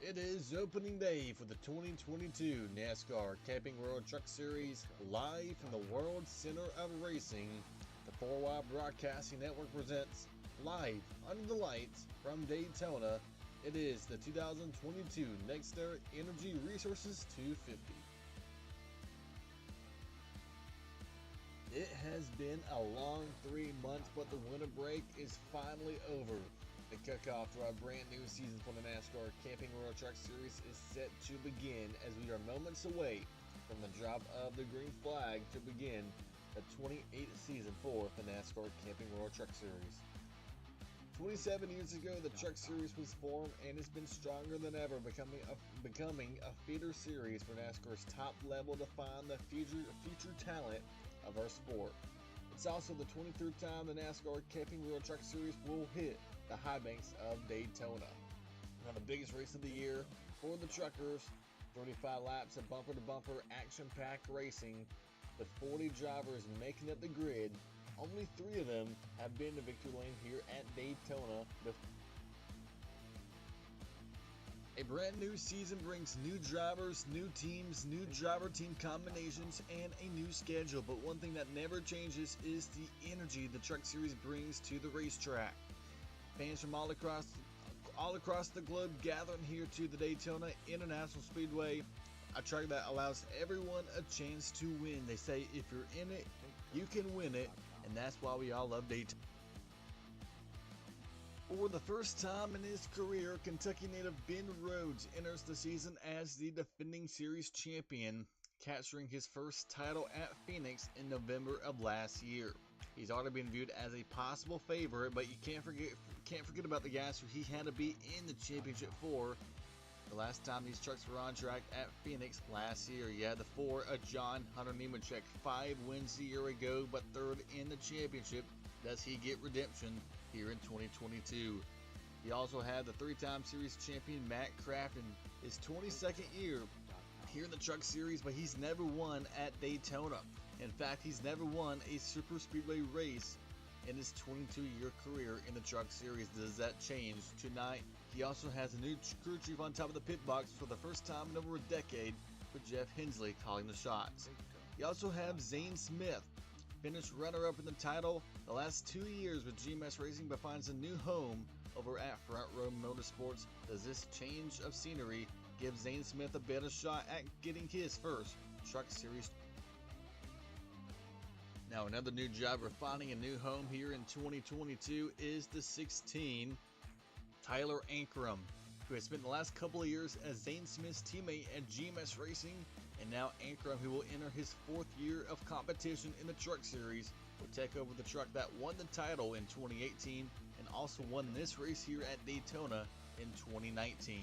It is opening day for the 2022 NASCAR Camping World Truck Series, live from the World Center of Racing. The 4Y Broadcasting Network presents, live under the lights from Daytona. It is the 2022 NextEra Energy Resources 250. It has been a long 3 months, but the winter break is finally over. The kickoff to our brand new season for the NASCAR Camping World Truck Series is set to begin as we are moments away from the drop of the green flag to begin the 28th season for the NASCAR Camping World Truck Series. 27 years ago, the Truck Series was formed and has been stronger than ever, becoming a feeder series for NASCAR's top level to find the future talent of our sport. It's also the 23rd time the NASCAR Camping World Truck Series will hit the highbanks of Daytona. Now, the biggest race of the year for the truckers, 35 laps of bumper-to-bumper action-packed racing with 40 drivers making up the grid. Only 3 of them have been to victory lane here at Daytona. A brand new season brings new drivers, new teams, new driver team combinations, and a new schedule. But one thing that never changes is the energy the Truck Series brings to the racetrack. Fans from all across the globe gathering here to the Daytona International Speedway, a track that allows everyone a chance to win. They say if you're in it, you can win it, and that's why we all love Daytona. For the first time in his career, Kentucky native Ben Rhodes enters the season as the defending series champion, capturing his first title at Phoenix in November of last year. He's already been viewed as a possible favorite, but you can't forget about the guys who he had to beat in the championship for. The last time these trucks were on track at Phoenix last year, you had the 4 of John Hunter Nemechek, 5 wins a year ago, but 3rd in the championship. Does he get redemption here in 2022? He also had the 3-time series champion Matt Crafton, his 22nd year here in the Truck Series, but he's never won at Daytona. In fact, he's never won a super speedway race in his 22-year career in the Truck Series. Does that change tonight? He also has a new crew chief on top of the pit box for the first time in over a decade, with Jeff Hensley calling the shots. You also have Zane Smith, finished runner-up in the title the last 2 years with GMS Racing, but finds a new home over at Front Row Motorsports. Does this change of scenery give Zane Smith a better shot at getting his first Truck Series? Now, another new driver finding a new home here in 2022 is the 16, Tyler Ankrum, who has spent the last couple of years as Zane Smith's teammate at GMS Racing, and now Ankrum, who will enter his 4th year of competition in the Truck Series, will take over the truck that won the title in 2018 and also won this race here at Daytona in 2019.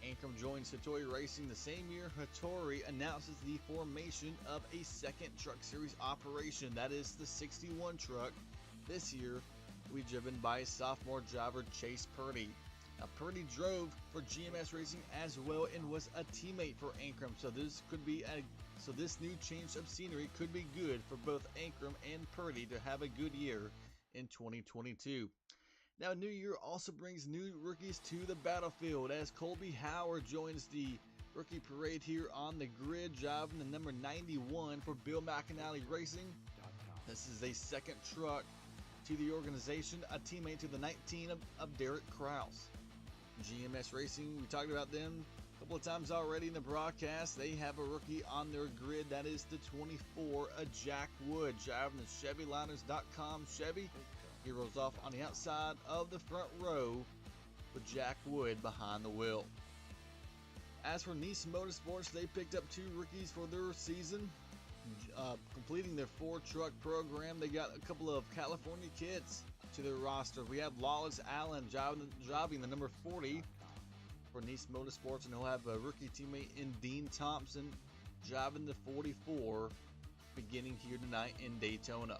Ankrum joins Hattori Racing the same year Hattori announces the formation of a 2nd Truck Series operation, that is the 61 truck. This year will be driven by sophomore driver Chase Purdy. Now, Purdy drove for GMS Racing as well and was a teammate for Ankrum, so this new change of scenery could be good for both Ankrum and Purdy to have a good year in 2022. Now, New Year also brings new rookies to the battlefield as Colby Howard joins the rookie parade here on the grid, driving the number 91 for Bill McAnally Racing. This is a 2nd truck to the organization, a teammate to the 19 of Derek Kraus. GMS Racing, we talked about them a couple of times already in the broadcast. They have a rookie on their grid, that is the 24 of Jack Wood, driving the ChevyLiners.com Chevy. He rolls off on the outside of the front row with Jack Wood behind the wheel. As for Nice Motorsports, they picked up 2 rookies for their season, completing their 4-truck program. They got a couple of California kids to their roster. We have Lawless Allen driving the number 40 for Nice Motorsports, and he'll have a rookie teammate in Dean Thompson driving the 44 beginning here tonight in Daytona.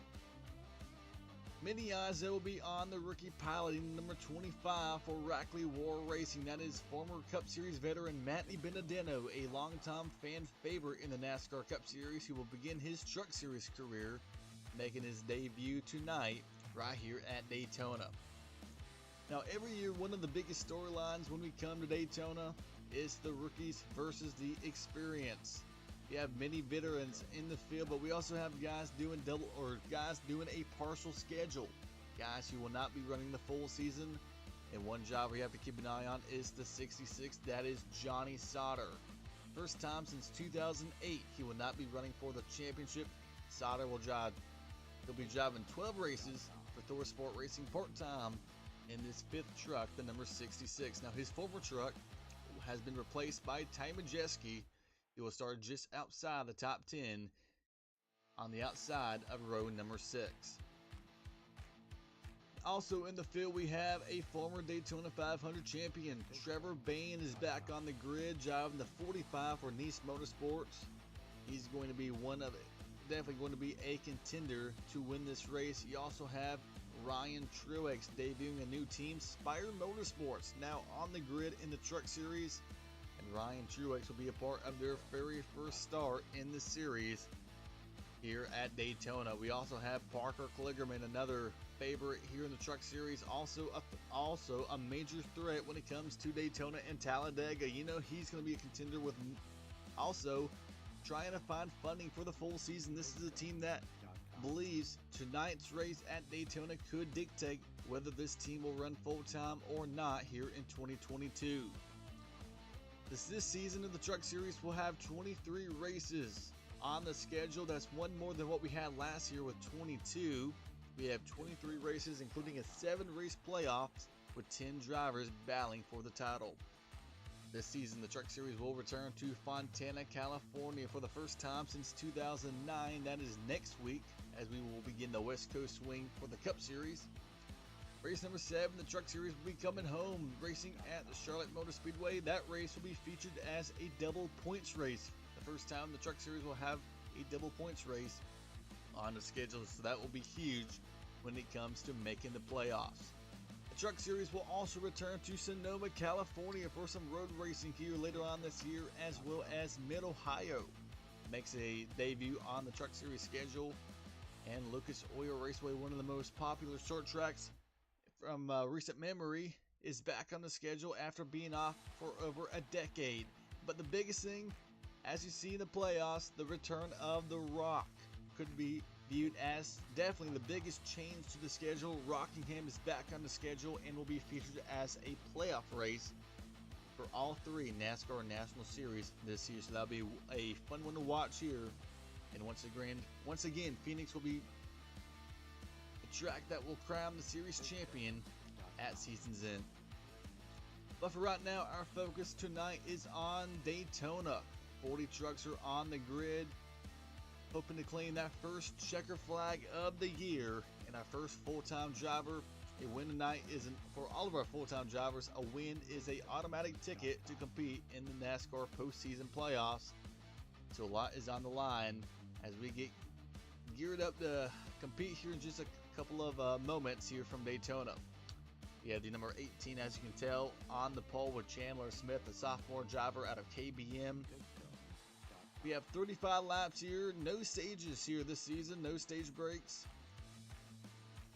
Many eyes will be on the rookie piloting number 25 for Rackley War Racing. That is former Cup Series veteran Matty Benedetto, a longtime fan favorite in the NASCAR Cup Series, who will begin his Truck Series career, making his debut tonight right here at Daytona. Now, every year, one of the biggest storylines when we come to Daytona It's the rookies versus the experience. We have many veterans in the field, but we also have guys doing guys doing a partial schedule. Guys who will not be running the full season. And one job we have to keep an eye on is the 66. That is Johnny Sauter. First time since 2008, he will not be running for the championship. Sauter will drive. He'll be driving 12 races for Thor Sport Racing part-time in this 5th truck, the number 66. Now his former truck has been replaced by Ty Majeski. He will start just outside the top 10 on the outside of row number 6. Also in the field, we have a former Daytona 500 champion. Trevor Bayne is back on the grid, driving the 45 for Nice Motorsports. He's going to be definitely going to be a contender to win this race. You also have Ryan Truex debuting a new team, Spire Motorsports, now on the grid in the Truck Series. And Ryan Truex will be a part of their very first start in the series here at Daytona. We also have Parker Kligerman, another favorite here in the Truck Series, also a major threat when it comes to Daytona and Talladega. You know he's going to be a contender with also trying to find funding for the full season. This is a team that believes tonight's race at Daytona could dictate whether this team will run full-time or not here in 2022. This season of the Truck Series will have 23 races on the schedule. That's one more than what we had last year with 22. We have 23 races, including a 7-race playoffs with 10 drivers battling for the title. This season, the Truck Series will return to Fontana, California for the first time since 2009. That is next week, as we will begin the West Coast swing for the Cup Series. Race number 7, the Truck Series will be coming home, racing at the Charlotte Motor Speedway. That race will be featured as a double points race. The first time the Truck Series will have a double points race on the schedule, so that will be huge when it comes to making the playoffs. The Truck Series will also return to Sonoma, California for some road racing here later on this year, as well as Mid-Ohio makes a debut on the Truck Series schedule. And Lucas Oil Raceway, one of the most popular short tracks from recent memory, is back on the schedule after being off for over a decade. But the biggest thing, as you see in the playoffs, the return of The Rock could be viewed as definitely the biggest change to the schedule. Rockingham is back on the schedule and will be featured as a playoff race for all 3 NASCAR National Series this year. So that'll be a fun one to watch here. And once again, Phoenix will be the track that will crown the series champion at season's end. But for right now, our focus tonight is on Daytona. 40 trucks are on the grid, hoping to claim that first checker flag of the year. And our first full-time driver, a win tonight isn't for all of our full-time drivers. A win is a automatic ticket to compete in the NASCAR postseason playoffs. So a lot is on the line as we get geared up to compete here in just a couple of moments here from Daytona. We have the number 18, as you can tell, on the pole with Chandler Smith, a sophomore driver out of KBM. We have 35 laps here, no stages here this season, no stage breaks.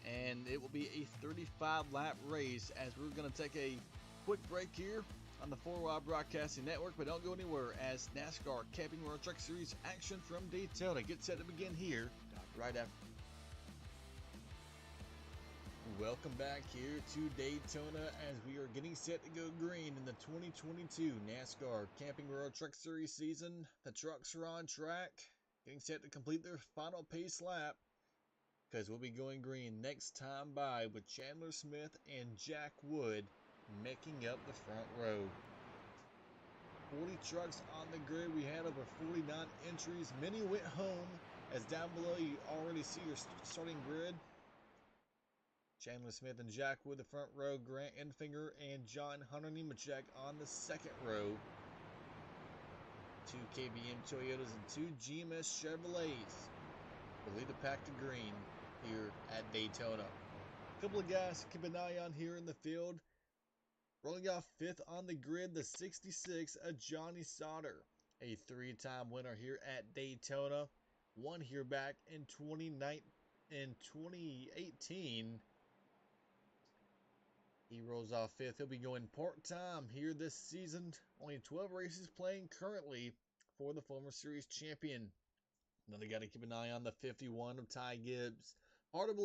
And it will be a 35 lap race, as we're going to take a quick break here on the 4Y Broadcasting Network. But don't go anywhere, as NASCAR Camping World Truck Series action from Daytona gets set to begin here right after. Welcome back here to Daytona, as we are getting set to go green in the 2022 NASCAR Camping World Truck Series season. The trucks are on track, getting set to complete their final pace lap, because we'll be going green next time by, with Chandler Smith and Jack Wood making up the front row. 40 trucks on the grid. We had over 49 entries. Many went home, as down below you already see your starting grid. Chandler Smith and Jack Wood the front row, Grant Enfinger and John Hunter Nemechek on the second row. 2 KBM Toyotas and 2 GMS Chevrolets will lead the pack to green here at Daytona. A couple of guys to keep an eye on here in the field. Rolling off 5th on the grid, the 66, Johnny Sauter, a 3-time winner here at Daytona. Won here back in 2018. He rolls off fifth. He'll be going part-time here this season. Only 12 races playing currently for the former series champion. Another guy to keep an eye on, the 51 of Ty Gibbs. Hard to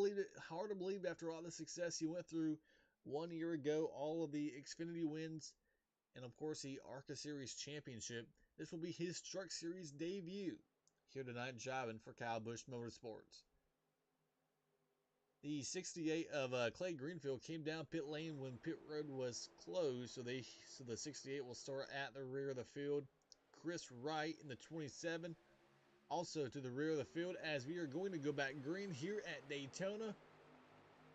believe after all the success he went through 1 year ago, all of the Xfinity wins, and of course the ARCA Series Championship. This will be his Truck Series debut here tonight, driving for Kyle Busch Motorsports. The 68 of Clay Greenfield came down pit lane when pit road was closed, so the 68 will start at the rear of the field. Chris Wright in the 27, also to the rear of the field, as we are going to go back green here at Daytona.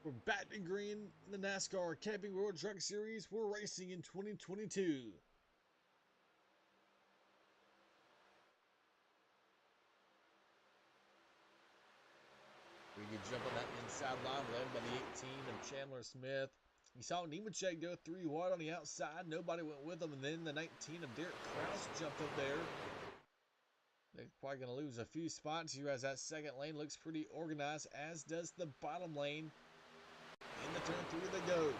We're back to green in the NASCAR Camping World Truck Series. We're racing in 2022. We can jump on that inside line led by the 18 of Chandler Smith. You saw Nemechek go 3 wide on the outside. Nobody went with him. And then the 19 of Derek Kraus jumped up there. They're probably going to lose a few spots here as that second lane looks pretty organized, as does the bottom lane. In the turn 3 they go.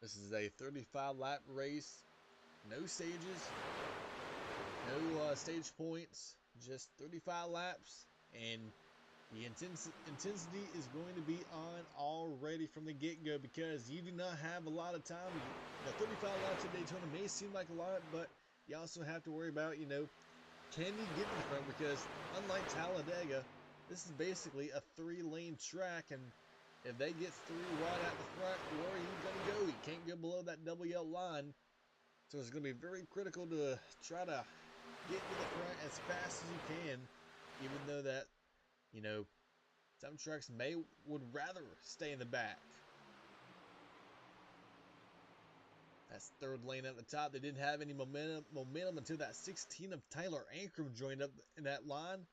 This is a 35-lap race. No stages. No stage points. Just 35 laps. And the intensity is going to be on already from the get-go, because you do not have a lot of time. The 35 laps at Daytona may seem like a lot, but you also have to worry about, can you get in the front? Because unlike Talladega, this is basically a 3-lane track, and if they get 3 wide out the front, where are you going to go? You can't go below that double yellow line. So it's going to be very critical to try to get to the front as fast as you can, even though that, some trucks would rather stay in the back. That's third lane at the top. They didn't have any momentum until that 16 of Tyler Ankrum joined up in that line.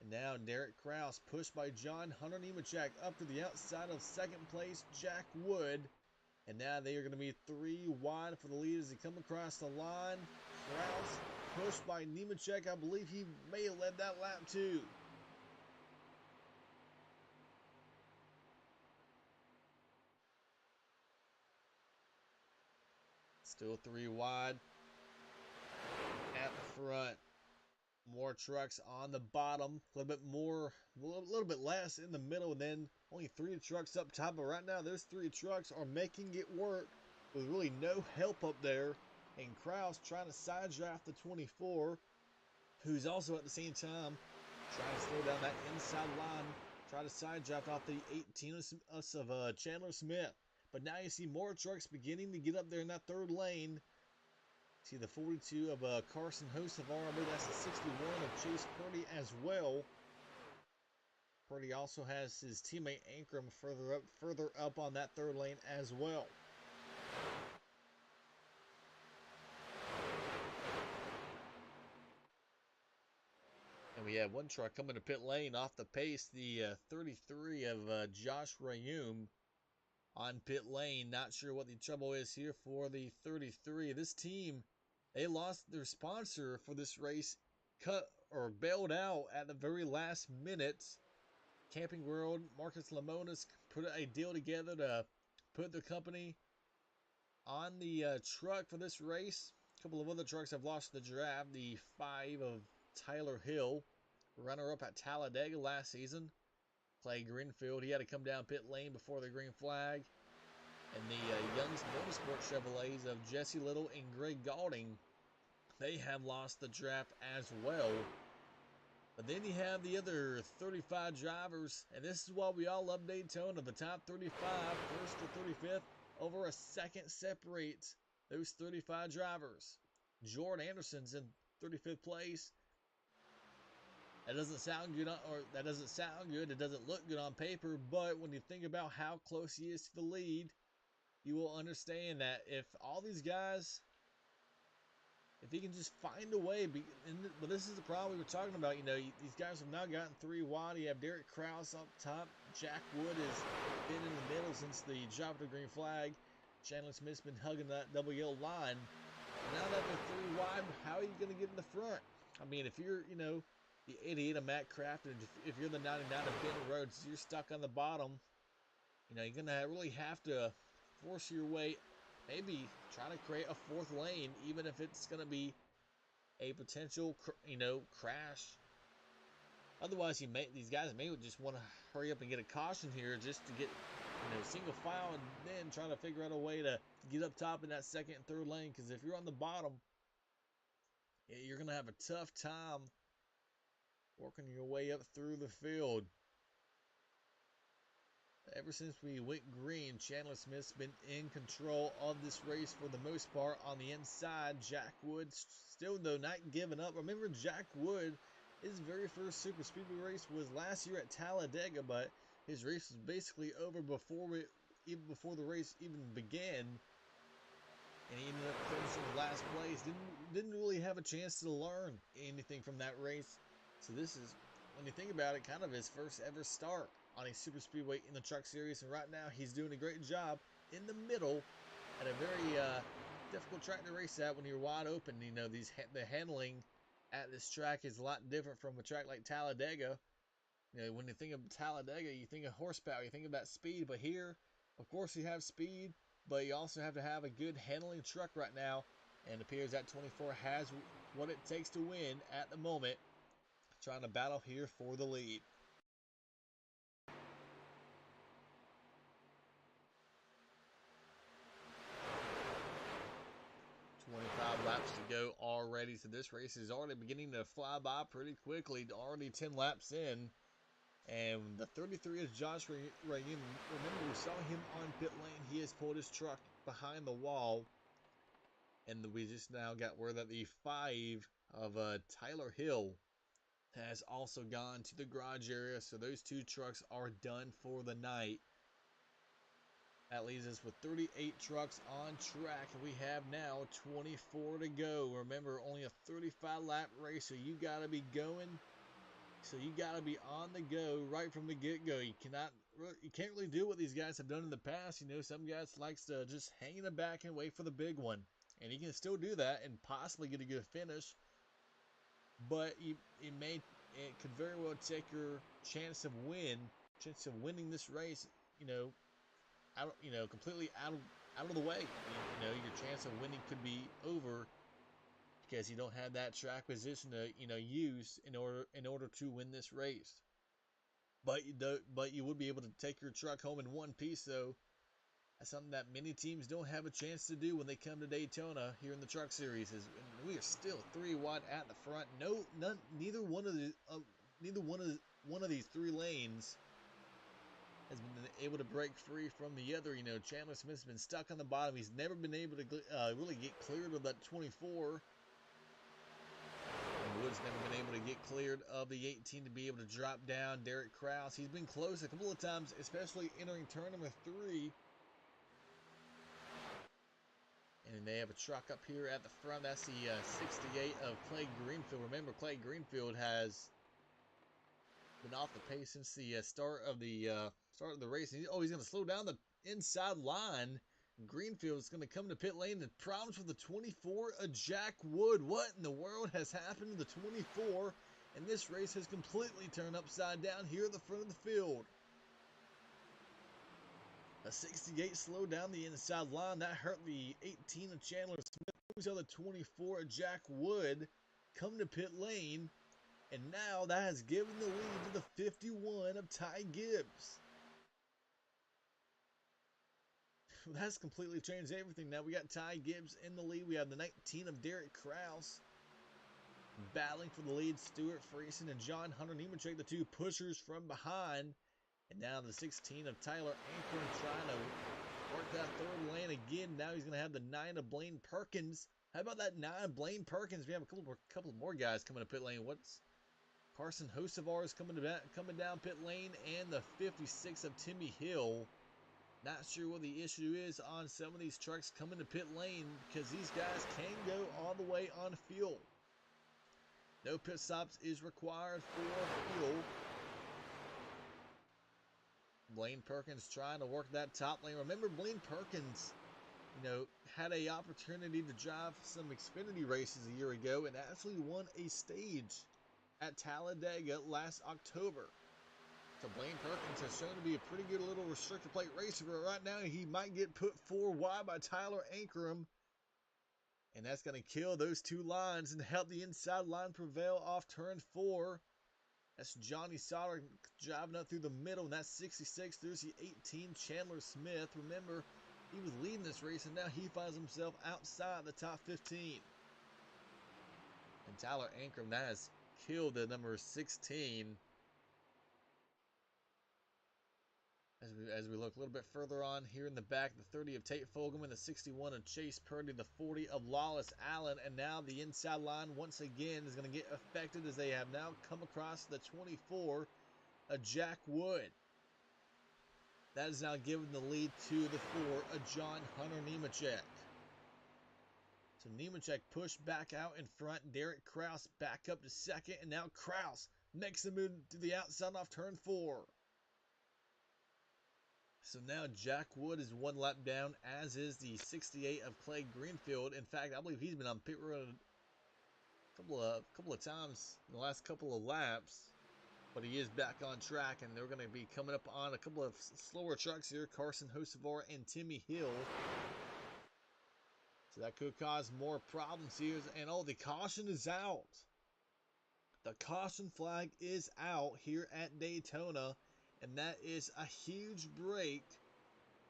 And now Derek Kraus, pushed by John Hunter Nemechek, up to the outside of second place, Jack Wood. And now they are going to be 3 wide for the lead as they come across the line. Kraus, pushed by Nemechek. I believe he may have led that lap too. Still 3 wide at the front. More trucks on the bottom, a little bit less in the middle, and then only 3 trucks up top. But right now, those 3 trucks are making it work with really no help up there. And Kraus trying to side draft the 24, who's also at the same time trying to slow down that inside line, try to side draft off the 18 of Chandler Smith. But now you see more trucks beginning to get up there in that third lane. See the 42 of Carson Hocevar. I believe that's the 61 of Chase Purdy as well. Purdy also has his teammate Ankrum further up on that third lane as well. And we have one truck coming to pit lane off the pace, the 33 of Josh Rayum on pit lane. Not sure what the trouble is here for the 33. This team, they lost their sponsor for this race, bailed out at the very last minute. Camping World, Marcus Lemonis put a deal together to put the company on the truck for this race. A couple of other trucks have lost the draft. The 5 of Tyler Hill, runner-up at Talladega last season. Clay Greenfield, he had to come down pit lane before the green flag. And the Young's Motorsport Chevrolets of Jesse Little and Greg Gaulding, they have lost the draft as well. But then you have the other 35 drivers, and this is why we all love Daytona. The top 35, first to 35th, over a second separates those 35 drivers. Jordan Anderson's in 35th place. That doesn't sound good, it doesn't look good on paper, but when you think about how close he is to the lead, you will understand that if all these guys, if he can just find a way, but this is the problem we were talking about. These guys have now gotten 3 wide. You have Derek Kraus up top. Jack Wood has been in the middle since the drop of the green flag. Chandler Smith's been hugging that double yellow line. And now that they're 3 wide, how are you going to get in the front? I mean, if you're, the 88 of Matt Craft, and if you're the 99 of Ben Rhodes, you're stuck on the bottom. You're going to really have to force your way, maybe try to create a fourth lane, even if it's going to be a potential, crash. Otherwise, these guys may just want to hurry up and get a caution here just to get, single file and then try to figure out a way to get up top in that second and third lane. Because if you're on the bottom, you're going to have a tough time working your way up through the field. Ever since we went green, Chandler Smith's been in control of this race for the most part on the inside. Jack Wood still, though, not giving up. Remember, Jack Wood, his very first super speedway race was last year at Talladega, but his race was basically over even before the race even began. And he ended up finishing last place. Didn't really have a chance to learn anything from that race. So this is, when you think about it, kind of his first ever start on a super speedway in the truck series. And right now he's doing a great job in the middle at a very difficult track to race at when you're wide open. The handling at this track is a lot different from a track like Talladega. When you think of Talladega, you think of horsepower, you think of that speed. But here, of course, you have speed, but you also have to have a good handling truck right now. And it appears that 24 has what it takes to win at the moment, trying to battle here for the lead. "25 laps to go already, so this race is already beginning to fly by pretty quickly. Already 10 laps in, and the 33 is Josh Rayen. Remember, we saw him on pit lane. He has pulled his truck behind the wall, and we just now got word that the 5 of Tyler Hill has also gone to the garage area, so those two trucks are done for the night. That leaves us with 38 trucks on track, and we have now 24 to go. Remember, only a 35 lap race, so you got to be going. So you got to be on the go right from the get-go. You can't really do what these guys have done in the past. Some guys likes to just hang in the back and wait for the big one, and you can still do that and possibly get a good finish. But it could very well take your chance of winning this race, completely out of the way. Your chance of winning could be over because you don't have that track position to use in order to win this race. But you would be able to take your truck home in one piece, though. That's something that many teams don't have a chance to do when they come to Daytona here in the Truck Series. We are still 3 wide at the front. Neither one of these 3 lanes has been able to break free from the other. Chandler Smith's been stuck on the bottom. He's never been able to really get cleared of that 24. And Wood's never been able to get cleared of the 18 to be able to drop down Derek Krause. He's been close a couple of times, especially entering turn number 3. And they have a truck up here at the front. That's the 68 of Clay Greenfield. Remember, Clay Greenfield has been off the pace since the start of the race. And he's going to slow down the inside line. Greenfield is going to come to pit lane and problems with the 24 of Jack Wood. What in the world has happened to the 24? And this race has completely turned upside down here at the front of the field. A 68 slowed down the inside line. That hurt the 18 of Chandler Smith. We saw the 24 of Jack Wood come to pit lane. And now that has given the lead to the 51 of Ty Gibbs. That's completely changed everything. Now we got Ty Gibbs in the lead. We have the 19 of Derek Krause battling for the lead. Stuart Friesen and John Hunter Nemechek, the 2 pushers from behind. And now the 16 of Tyler Ankrum trying to work that 3rd lane again. Now he's going to have the 9 of Blaine Perkins. How about that 9 of Blaine Perkins? We have a couple more guys coming to pit lane. What's Carson Hocevar is coming down pit lane, and the 56 of Timmy Hill. Not sure what the issue is on some of these trucks coming to pit lane because these guys can go all the way on fuel. No pit stops is required for fuel. Blaine Perkins trying to work that top lane. Remember, Blaine Perkins, had a opportunity to drive some Xfinity races a year ago and actually won a stage at Talladega last October. So Blaine Perkins has shown to be a pretty good little restrictor plate racer, but right now he might get put 4 wide by Tyler Ankrum. And that's going to kill those two lines and help the inside line prevail off turn 4. That's Johnny Sauter driving up through the middle, and that's 66. There's the 18, Chandler Smith. Remember, he was leading this race, and now he finds himself outside the top 15. And Tyler Ankrum, that has killed the number 16. As we look a little bit further on here in the back, the 30 of Tate Fogelman, the 61 of Chase Purdy, the 40 of Lawless Allen, and now the inside line once again is going to get affected as they have now come across the 24 of Jack Wood. That is now giving the lead to the 4 of John Hunter Nemechek. So Nemechek pushed back out in front. Derek Kraus back up to second, and now Kraus makes the move to the outside off turn 4. So now Jack Wood is 1 lap down, as is the 68 of Clay Greenfield. In fact, I believe he's been on pit road a couple of times in the last couple of laps. But he is back on track, and they're going to be coming up on a couple of slower trucks here, Carson Hocevar and Timmy Hill. So that could cause more problems here. And oh, the caution is out. The caution flag is out here at Daytona. And that is a huge break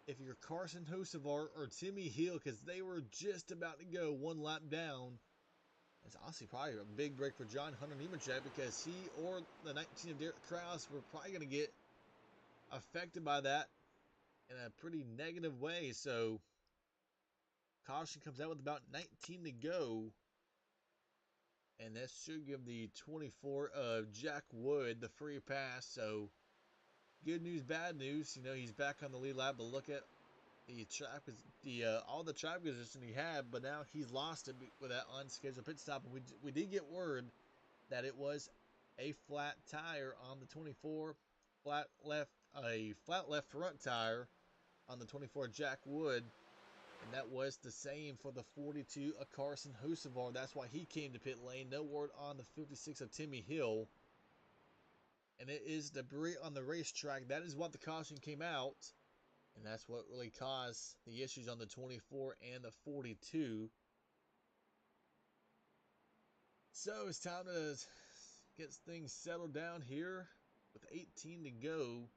if you're Carson Hocevar or Timmy Hill, because they were just about to go 1 lap down. It's honestly probably a big break for John Hunter Nemechek, because he or the 19 of Derek Kraus were probably going to get affected by that in a pretty negative way. So caution comes out with about 19 to go. And this should give the 24 of Jack Wood the free pass. So good news, bad news. You know, he's back on the lead lap, but look at the track, all the track position he had, but now he's lost it with that unscheduled pit stop. And we did get word that it was a flat tire on the 24, a flat left front tire on the 24 Jack Wood, and that was the same for the 42 of Carson Hocevar. That's why he came to pit lane. No word on the 56 of Timmy Hill. And it is debris on the racetrack. That is what the caution came out. And that's what really caused the issues on the 24 and the 42. So it's time to get things settled down here with 18 to go.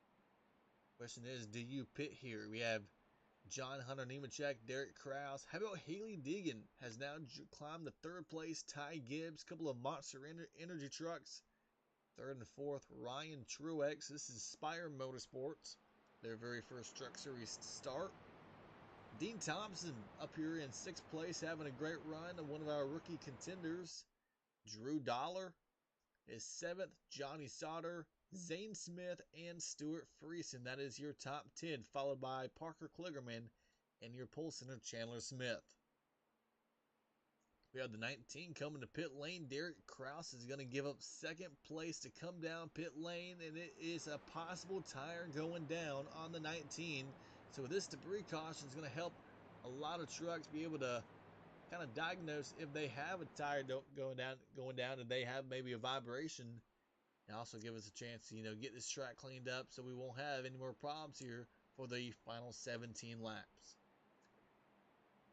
Question is, do you pit here? We have John Hunter Nemechek, Derek Kraus. How about Haley Deegan has now climbed to 3rd place. Ty Gibbs, couple of Monster Energy trucks. 3rd and 4th, Ryan Truex. This is Spire Motorsports, their very first truck series start. Dean Thompson up here in 6th place, having a great run. And one of our rookie contenders, Drew Dollar, is 7th. Johnny Sauter, Zane Smith, and Stuart Friesen. That is your top 10, followed by Parker Kligerman and your pole center, Chandler Smith. We have the 19 coming to pit lane. Derek Kraus is going to give up 2nd place to come down pit lane, and it is a possible tire going down on the 19. So this debris caution is going to help a lot of trucks be able to kind of diagnose if they have a tire going down, and they have maybe a vibration, and also give us a chance to, you know, get this track cleaned up so we won't have any more problems here for the final 17 laps.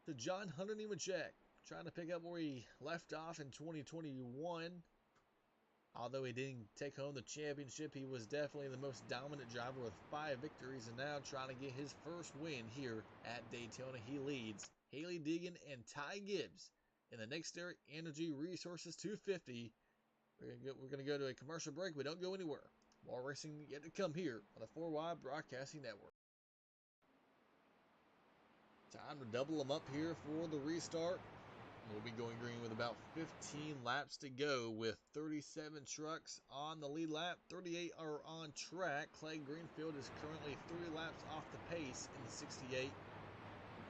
So John Hunter Nemechek, trying to pick up where he left off in 2021. Although he didn't take home the championship, he was definitely the most dominant driver with 5 victories, and now trying to get his first win here at Daytona. He leads Haley Deegan and Ty Gibbs in the NextEra Energy Resources 250. We're going to go to a commercial break. We don't go anywhere. More racing yet to come here on the 4Y Broadcasting Network. Time to double them up here for the restart. We'll be going green with about 15 laps to go, with 37 trucks on the lead lap. 38 are on track. Clay Greenfield is currently 3 laps off the pace in the 68.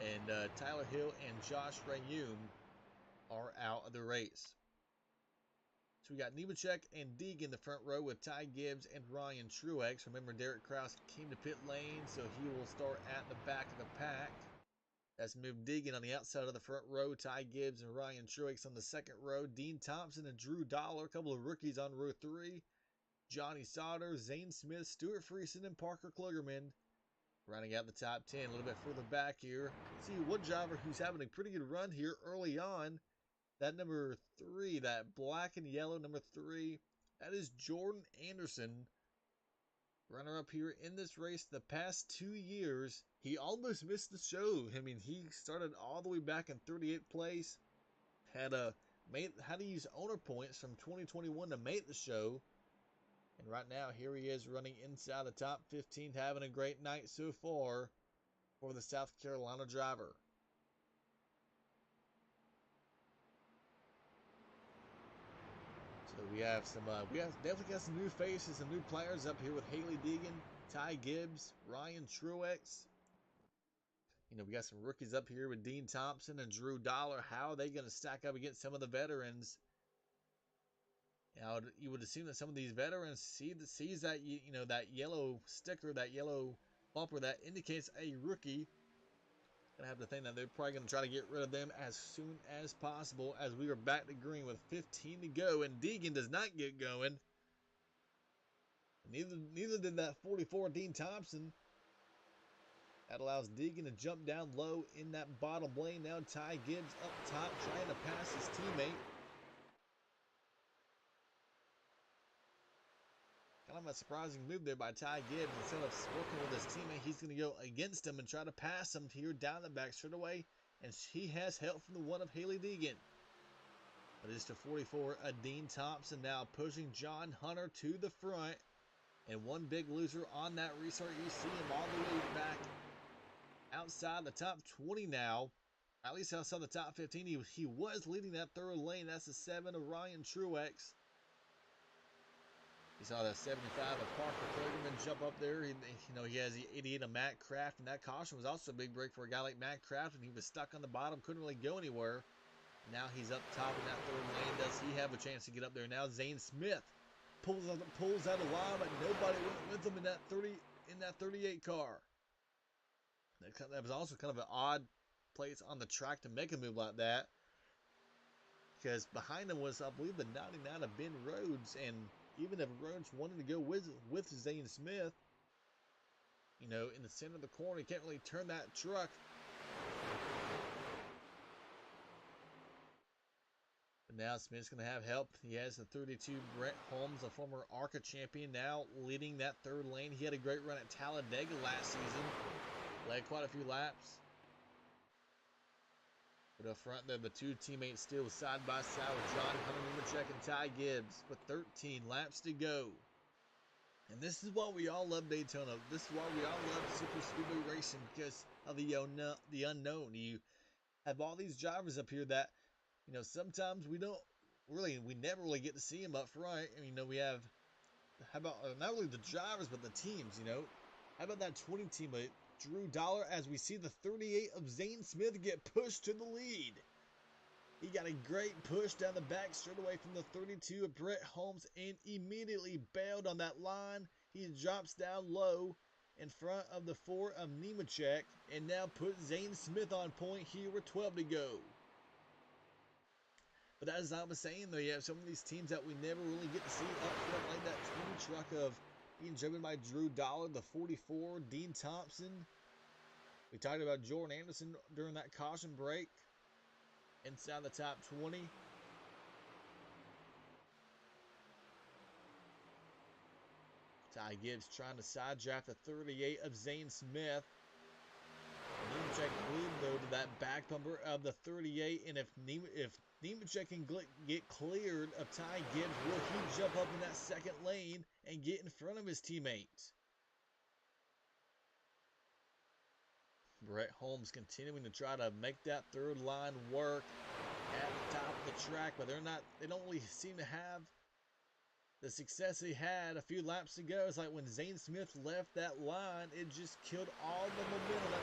And Tyler Hill and Josh Rayum are out of the race. So we got Nemechek and Deegan in the front row with Ty Gibbs and Ryan Truex. Remember, Derek Kraus came to pit lane, so he will start at the back of the pack. That's moved Deegan on the outside of the front row. Ty Gibbs and Ryan Truex on the second row. Dean Thompson and Drew Dollar, a couple of rookies on row 3. Johnny Sauter, Zane Smith, Stuart Friesen, and Parker Klugerman. Running out the top 10 a little bit further back here. See one driver who's having a pretty good run here early on. That number 3, that black and yellow number 3, that is Jordan Anderson. Runner up here in this race the past 2 years. He almost missed the show. I mean, he started all the way back in 38th place. Had to use owner points from 2021 to make the show. And right now, here he is running inside the top 15, having a great night so far for the South Carolina driver. So we have definitely got some new faces, some new players up here with Haley Deegan, Ty Gibbs, Ryan Truex. You know, we got some rookies up here with Dean Thompson and Drew Dollar. How are they going to stack up against some of the veterans? Now, you would assume that some of these veterans sees that that yellow sticker, that yellow bumper that indicates a rookie. Gonna have to think that they're probably gonna try to get rid of them as soon as possible, as we are back to green with 15 to go, and Deegan does not get going. Neither did that 44 Dean Thompson. That allows Deegan to jump down low in that bottom lane. Now Ty Gibbs up top trying to pass his teammate. Kind of a surprising move there by Ty Gibbs. Instead of working with his teammate, he's going to go against him and try to pass him here down the back straight away. And he has help from the one of Haley Deegan. But it's to 44, Dean Thompson now pushing John Hunter to the front. And one big loser on that restart. You see him all the way back outside the top 20 now. At least outside the top 15. He was leading that third lane. That's the 7 of Ryan Truex. You saw that 75 of Parker Klugerman jump up there. He has the 88 of Matt Kraft, and that caution was also a big break for a guy like Matt Kraft, and he was stuck on the bottom, couldn't really go anywhere. Now he's up top in that third lane. Does he have a chance to get up there? Now Zane Smith pulls out a line, but nobody went with him in that 38 car. That was also kind of an odd place on the track to make a move like that, because behind him was, I believe, the 99 of Ben Rhodes, and even if Rhodes wanted to go with Zane Smith, in the center of the corner, he can't really turn that truck. But now Smith's going to have help. He has the 32 Brett Holmes, a former ARCA champion, now leading that third lane. He had a great run at Talladega last season. Led quite a few laps. But up front there, the two teammates still side by side with John Hunter and Ty Gibbs with 13 laps to go. And this is why we all love Daytona. This is why we all love super speedway racing, because of the unknown. You have all these drivers up here that, sometimes we never really get to see them up front. We have, how about not only the drivers but the teams. How about that 20 teammate Drew Dollar, as we see the 38 of Zane Smith get pushed to the lead. He got a great push down the back straight away from the 32 of Brett Holmes and immediately bailed on that line. He drops down low in front of the 4 of Nemechek and now puts Zane Smith on point here with 12 to go. But as I was saying, though, you have some of these teams that we never really get to see up front, like that 20 truck of being driven by Drew Dollar, the 44, Dean Thompson. We talked about Jordan Anderson during that caution break. Inside the top 20. Ty Gibbs trying to side draft the 38 of Zane Smith. Nemechek glued, though, to that back bumper of the 38. And if Nemechek can get cleared of Ty Gibbs, will he jump up in that second lane and get in front of his teammates? Brett Holmes continuing to try to make that third line work at the top of the track, but they don't really seem to have the success they had a few laps ago. It's like when Zane Smith left that line, it just killed all the momentum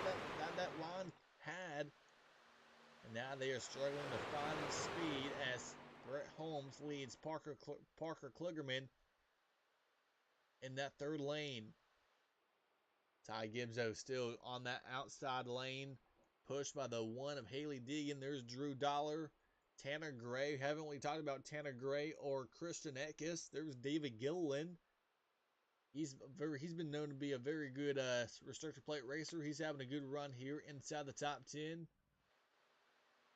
that line had. And now they are struggling to find speed as Brett Holmes leads Parker Klugerman in that third lane. Ty Gibbs, though, still on that outside lane, pushed by the 1 of Haley Deegan. There's Drew Dollar, Tanner Gray. Haven't we talked about Tanner Gray or Christian Eckes? There's David Gilliland. He's been known to be a very good restrictor plate racer. He's having a good run here inside the top 10.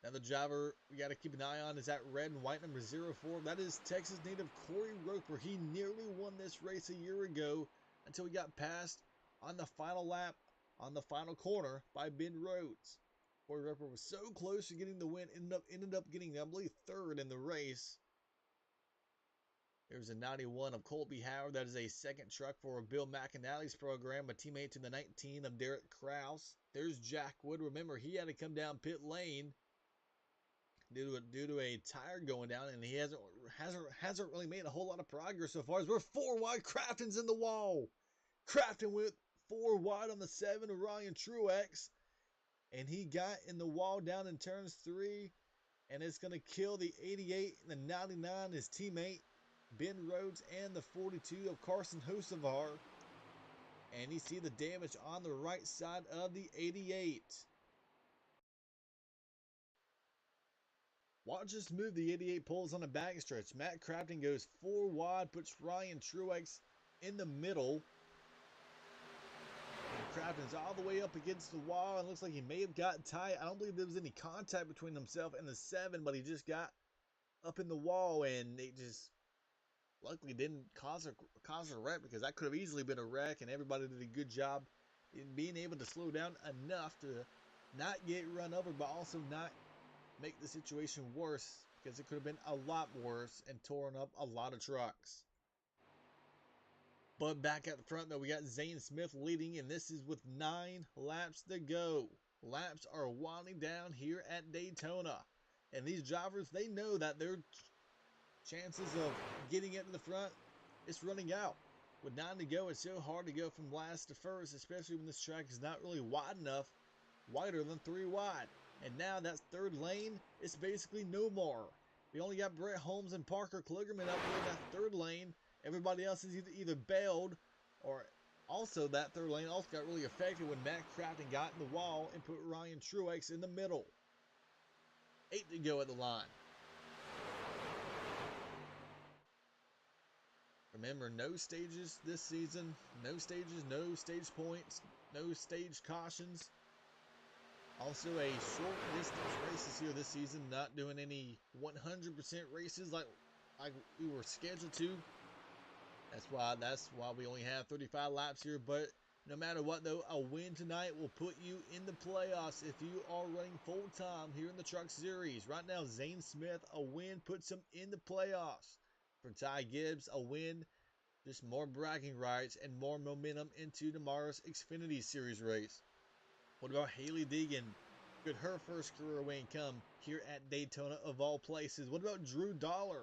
Now the driver we got to keep an eye on is that red and white number 04. That is Texas native Corey Roper. He nearly won this race a year ago until he got passed on the final lap on the final corner by Ben Rhodes. Corey Roper was so close to getting the win, ended up getting, I believe, third in the race. There's a 91 of Colby Howard. That is a second truck for Bill McAnally's program, a teammate to the 19 of Derek Krause. There's Jack Wood. Remember, he had to come down pit lane due to a tire going down, and he hasn't really made a whole lot of progress so far. As we're 4 wide, Crafton's in the wall. Crafton went 4 wide on the 7 of Ryan Truex, and he got in the wall down in turns 3, and it's going to kill the 88 and the 99, his teammate Ben Rhodes, and the 42 of Carson Hocevar. And you see the damage on the right side of the 88. Watch us move the 88 pulls on the backstretch. Matt Crafton goes 4 wide, puts Ryan Truex in the middle. And Crafton's all the way up against the wall, and looks like he may have gotten tight. I don't believe there was any contact between himself and the 7, but he just got up in the wall, and it just luckily didn't cause a wreck, because that could have easily been a wreck, and everybody did a good job in being able to slow down enough to not get run over, but also not make the situation worse, because it could have been a lot worse and torn up a lot of trucks. But back at the front, though, we got Zane Smith leading, and this is with 9 laps to go. Laps are winding down here at Daytona, and these drivers, they know that their chances of getting into the front, it's running out. With 9 to go, it's so hard to go from last to first, especially when this track is not really wide enough, wider than 3 wide. And now that third lane, it's basically no more. We only got Brett Holmes and Parker Klugerman up there in that third lane. Everybody else is either bailed, or also that third lane also got really affected when Matt Crafton got in the wall and put Ryan Truex in the middle. 8 to go at the line. Remember, no stages this season. No stages, no stage points, no stage cautions. Also, a short distance races here this season. Not doing any 100% races like we were scheduled to. That's why we only have 35 laps here. But no matter what, though, a win tonight will put you in the playoffs if you are running full time here in the Truck Series. Right now, Zane Smith, a win puts him in the playoffs. For Ty Gibbs, a win, just more bragging rights and more momentum into tomorrow's Xfinity Series race. What about Hailie Deegan? Could her first career win come here at Daytona of all places? What about Drew Dollar?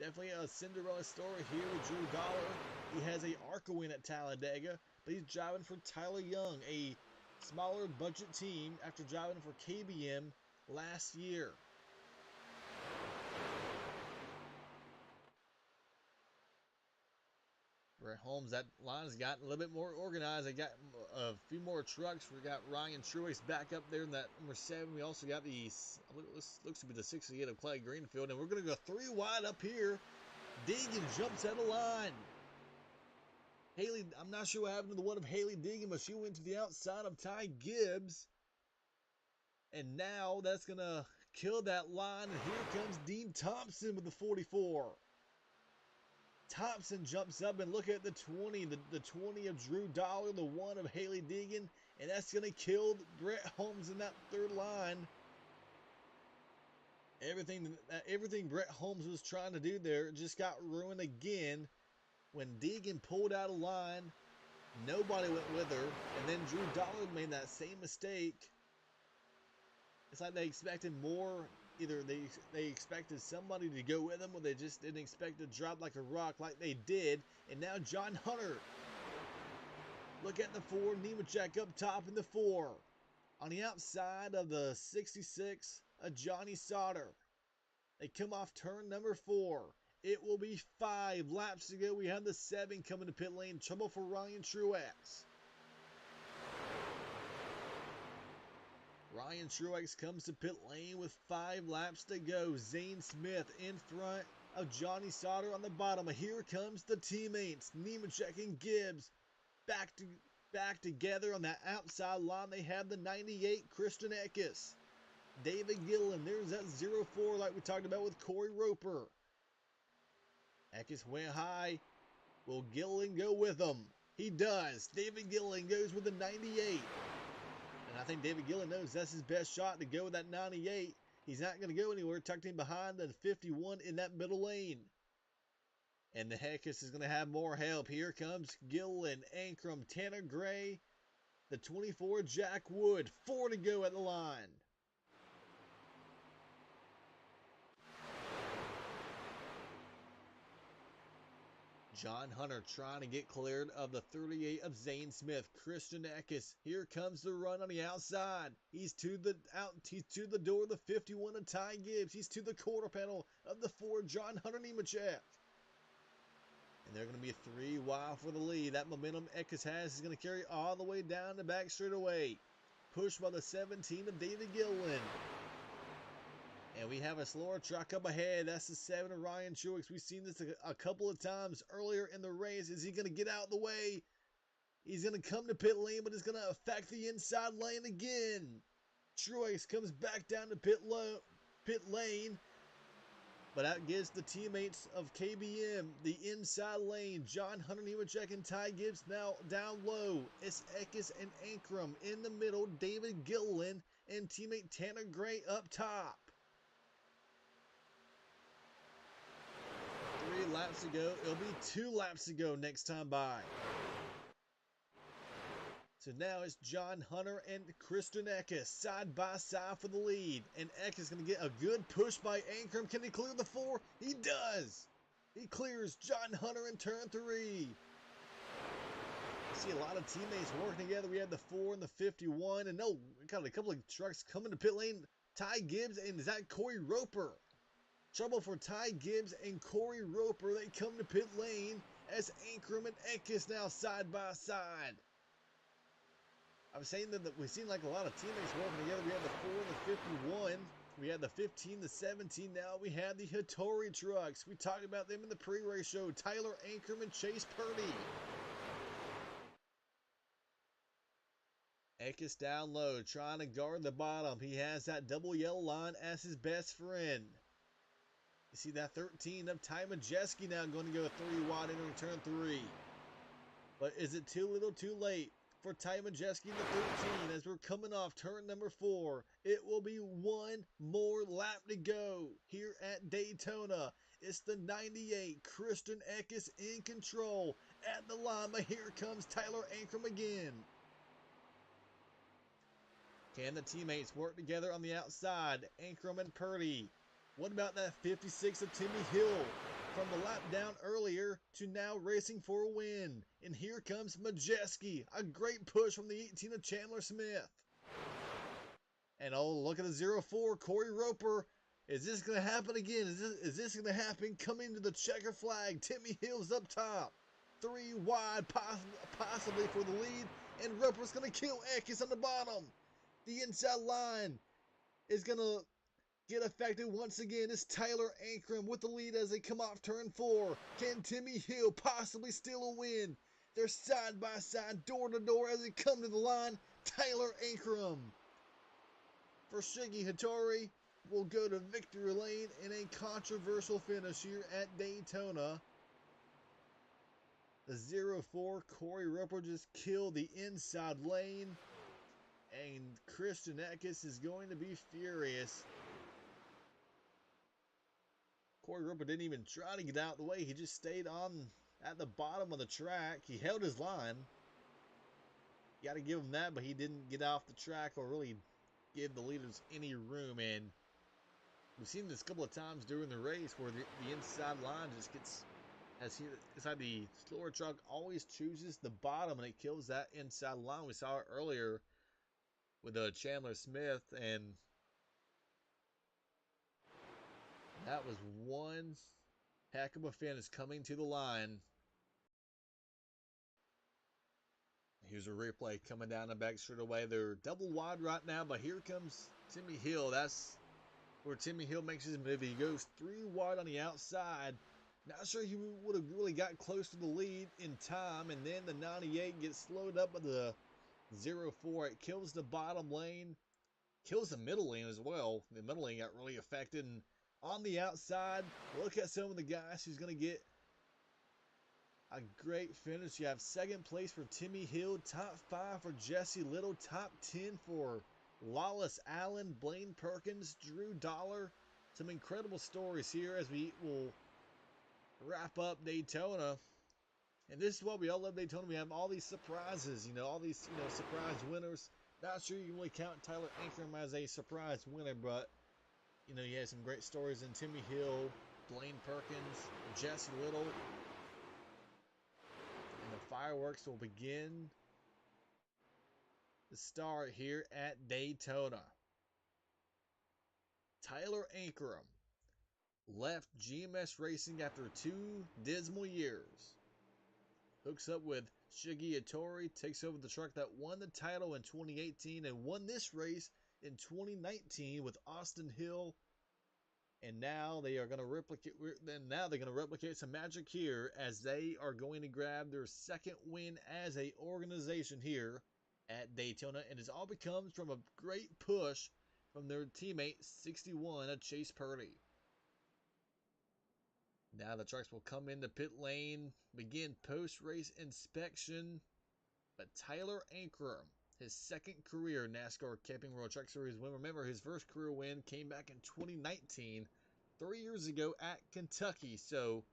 Definitely a Cinderella story here with Drew Dollar. He has a ARCA win at Talladega, but he's driving for Tyler Young, a smaller budget team, after driving for KBM last year. Brett Holmes, that line has gotten a little bit more organized. They got a few more trucks. We got Ryan Truex back up there in that number 7. We also got this looks to be the 68 of Clay Greenfield. And we're going to go 3 wide up here. Deegan jumps out of line. Hailie, I'm not sure what happened to the one of Hailie Deegan, but she went to the outside of Ty Gibbs. And now that's going to kill that line. And here comes Dean Thompson with the 44. Thompson jumps up, and look at the 20, the 20 of Drew Dollar, the 1 of Hailie Deegan, and that's going to kill Brett Holmes in that third line. Everything Brett Holmes was trying to do there just got ruined again when Deegan pulled out of line. Nobody went with her, and then Drew Dollar made that same mistake. It's like they expected more. Either they expected somebody to go with them, or they just didn't expect to drop like a rock like they did. And now John Hunter. Look at the 4. Nemechek up top in the 4. On the outside of the 66, Johnny Sauter. They come off turn number 4. It will be 5 laps to go. We have the 7 coming to pit lane. Trouble for Ryan Truex. Ryan Truex comes to pit lane with 5 laps to go. Zane Smith in front of Johnny Sauter on the bottom. Here comes the teammates, Nemechek and Gibbs, back together on that outside line. They have the 98 Christian Eckes. David Gillen, there's that 0-4 like we talked about with Corey Roper. Eckes went high. Will Gillen go with him? He does. David Gillen goes with the 98. And I think David Gillen knows that's his best shot to go with that 98. He's not going to go anywhere, tucked in behind the 51 in that middle lane. And the Eckes is going to have more help. Here comes Gillen, Ankrum, Tanner Gray, the 24, Jack Wood. 4 to go at the line. John Hunter trying to get cleared of the 38 of Zane Smith. Christian Eckes. Here comes the run on the outside. He's to the door of the 51 of Ty Gibbs. He's to the quarter panel of the 4 John Hunter Nemechek. And they're going to be 3 wide for the lead. That momentum Eckes has is going to carry all the way down the back straightaway. Pushed by the 17 of David Gillen. And we have a slower truck up ahead. That's the 7 of Ryan Truex. We've seen this a couple of times earlier in the race. Is he going to get out of the way? He's going to come to pit lane, but it's going to affect the inside lane again. Truex comes back down to pit lane. But that gives the teammates of KBM the inside lane. John Hunter Nemechek and Ty Gibbs now down low. It's Eckes and Ankrum in the middle. David Gillen and teammate Tanner Gray up top. 3 laps to go. It'll be 2 laps to go next time by. So now it's John Hunter and Christian Eckes side by side for the lead. And Eckes is going to get a good push by Ankrum. Can he clear the 4? He does. He clears John Hunter in turn 3. I see a lot of teammates working together. We have the 4 and the 51. And no, we got a couple of trucks coming to pit lane. Ty Gibbs and is that Corey Roper? Trouble for Ty Gibbs and Corey Roper. They come to pit lane as Ankrum and Eckes now side by side. I'm saying that we've seen like a lot of teammates working together. We have the 4 and the 51. We had the 15, the 17. Now we have the Hattori trucks. We talked about them in the pre-race show. Tyler Ankrum and Chase Purdy. Eckes down low, trying to guard the bottom. He has that double yellow line as his best friend. You see that 13 of Ty Majeski now going to go 3 wide entering turn 3. But is it too little too late for Ty Majeski in the 13 as we're coming off turn number 4? It will be 1 more lap to go here at Daytona. It's the 98 Christian Eckes in control at the line, but here comes Tyler Ankrum again. Can the teammates work together on the outside? Ankrum and Purdy. What about that 56 of Timmy Hill? From the lap down earlier to now racing for a win. And here comes Majeski. A great push from the 18 of Chandler Smith. And oh, look at the 0-4, Corey Roper. Is this going to happen again? Is this going to happen? Coming to the checker flag. Timmy Hill's up top. 3 wide, possibly for the lead. And Roper's going to kill Eckes on the bottom. The inside line is going to get affected once again. It's Tyler Ankrum with the lead as they come off turn 4. Can Timmy Hill possibly steal a win? They're side by side, door to door as they come to the line. Tyler Ankrum for Shiggy Hattori will go to victory lane in a controversial finish here at Daytona. The 0-4 Corey Roper just killed the inside lane. And Christian Eckes is going to be furious. Corey Roper didn't even try to get out of the way. He just stayed on at the bottom of the track. He held his line. You got to give him that, but he didn't get off the track or really give the leaders any room. And we've seen this a couple of times during the race where the inside line just gets, inside the slower truck always chooses the bottom and it kills that inside line. We saw it earlier with Chandler Smith, and that was one heck of a finish coming to the line. Here's a replay coming down the back straight away. They're double wide right now, but here comes Timmy Hill. where Timmy Hill makes his move. He goes 3 wide on the outside. Not sure he would have really got close to the lead in time, and then the 98 gets slowed up by the 04. It kills the bottom lane, kills the middle lane as well. The middle lane got really affected, and on the outside, look at some of the guys who's going to get a great finish. You have second place for Timmy Hill, top 5 for Jesse Little, top 10 for Lawless Allen, Blaine Perkins, Drew Dollar. Some incredible stories here as we will wrap up Daytona. And this is what we all love Daytona. We have all these surprises, all these, surprise winners. Not sure you can really count Tyler Ankrum as a surprise winner, but, you had some great stories in Timmy Hill, Blaine Perkins, Jesse Little. And the fireworks will begin to start here at Daytona. Tyler Ankrum left GMS Racing after 2 dismal years. Hooks up with Shiggy Hattori, takes over the truck that won the title in 2018 and won this race in 2019 with Austin Hill. And now they are going to replicate. Now they're going to replicate some magic here as they are going to grab their second win as a organization here at Daytona, and it all becomes from a great push from their teammate 61, Chase Purdy. Now the trucks will come into pit lane, begin post-race inspection. But Tyler Ankrum, his second career NASCAR Camping World Truck Series win. Remember, his first career win came back in 2019, 3 years ago at Kentucky. So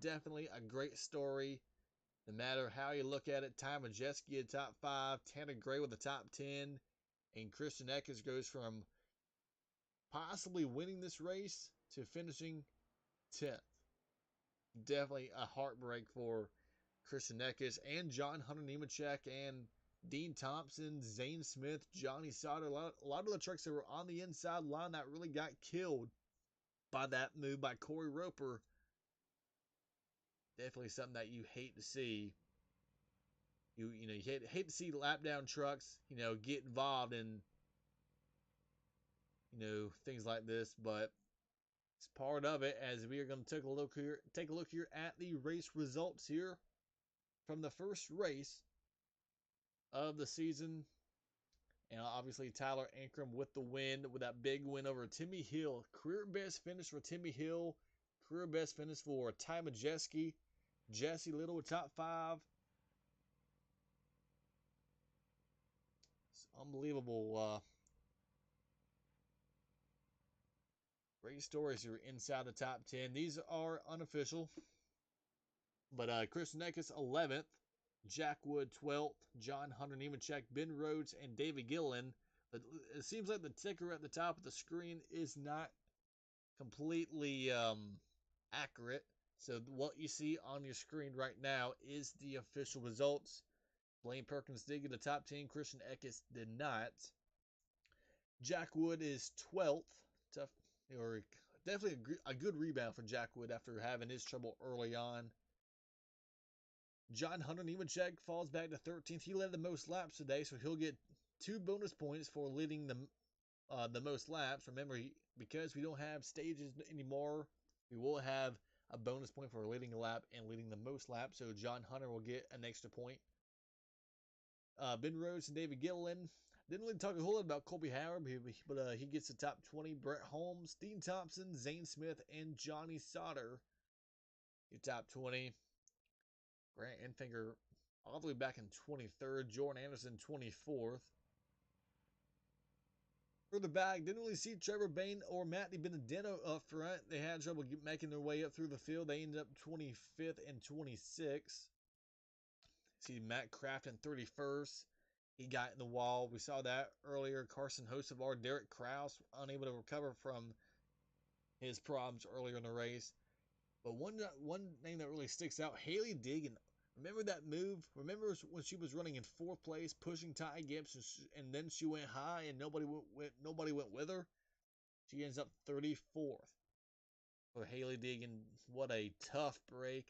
definitely a great story. No matter how you look at it, Ty Majeski at top 5, Tanner Gray with the top 10, and Christian Eckes goes from possibly winning this race to finishing 10th. Definitely a heartbreak for Christian Eckes and John Hunter Nemechek and Dean Thompson, Zane Smith, Johnny Sauter. A lot of the trucks that were on the inside line that really got killed by that move by Corey Roper. Definitely something that you hate to see. You hate to see lap down trucks, get involved in, things like this, but it's part of it as we are going to take a look here at the race results here from the first race of the season. And obviously Tyler Ankrum with the win, with that big win over Timmy Hill. Career best finish for Timmy Hill. Career best finish for Ty Majeski. Jesse Little with top 5. It's unbelievable. Great stories here inside the top 10. These are unofficial. But Christian Eckes 11th. Jack Wood 12th. John Hunter Nemechek, Ben Rhodes, and David Gilliland. But it seems like the ticker at the top of the screen is not completely accurate. So what you see on your screen right now is the official results. Blaine Perkins did get the top 10. Christian Eckes did not. Jack Wood is 12th. Tough, or definitely a good rebound for Jack Wood after having his trouble early on. John Hunter Nemechek falls back to 13th. He led the most laps today, so he'll get 2 bonus points for leading the most laps. Remember, because we don't have stages anymore, we will have a bonus point for leading a lap and leading the most laps. So John Hunter will get an extra point. Ben Rhodes and David Gilliland. Didn't really talk a whole lot about Colby Howard, but he gets the top 20. Brett Holmes, Dean Thompson, Zane Smith, and Johnny Sauter. Your top 20. Grant Enfinger all the way back in 23rd. Jordan Anderson 24th. Further back, didn't really see Trevor Bain or Matt DiBenedetto up front. They had trouble making their way up through the field. They ended up 25th and 26th. See Matt Craft in 31st. He got in the wall. We saw that earlier. Carson Hocevar, Derek Krause, unable to recover from his problems earlier in the race. But one name that really sticks out, Haley Diggin. Remember that move? Remember when she was running in 4th place, pushing Ty Gibbs, and then she went high and nobody went with her? She ends up 34th. For Haley Diggin, what a tough break.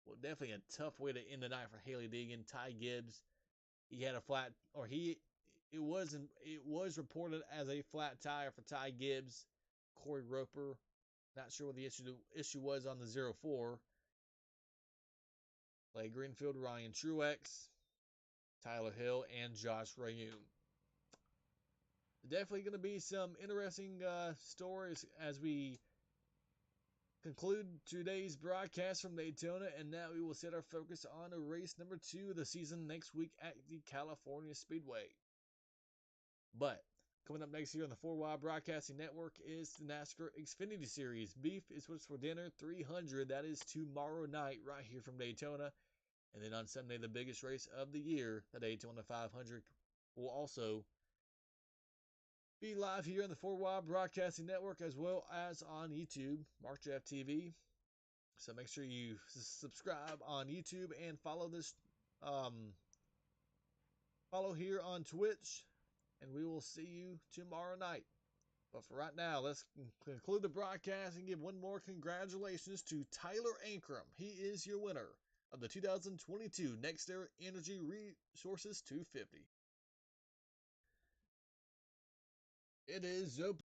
Well, definitely a tough way to end the night for Haley Diggin. Ty Gibbs, he had a flat, or he it was reported as a flat tire for Ty Gibbs, Corey Roper. Not sure what the issue was on the 04. Clay Greenfield, Ryan Truex, Tyler Hill, and Josh Rayoum. Definitely going to be some interesting stories as we conclude today's broadcast from Daytona, and now we will set our focus on race number 2 of the season next week at the California Speedway. But coming up next here on the 4Y Broadcasting Network is the NASCAR Xfinity Series. Beef is what's for dinner 300. That is tomorrow night right here from Daytona. And then on Sunday, the biggest race of the year, the Daytona 500, will also be live here on the 4Y Broadcasting Network as well as on YouTube, Mark Jeff TV. So make sure you subscribe on YouTube and follow follow here on Twitch, and we will see you tomorrow night. But for right now, let's conclude the broadcast and give one more congratulations to Tyler Ankrum. He is your winner of the 2022 NextEra Energy Resources 250. It is open.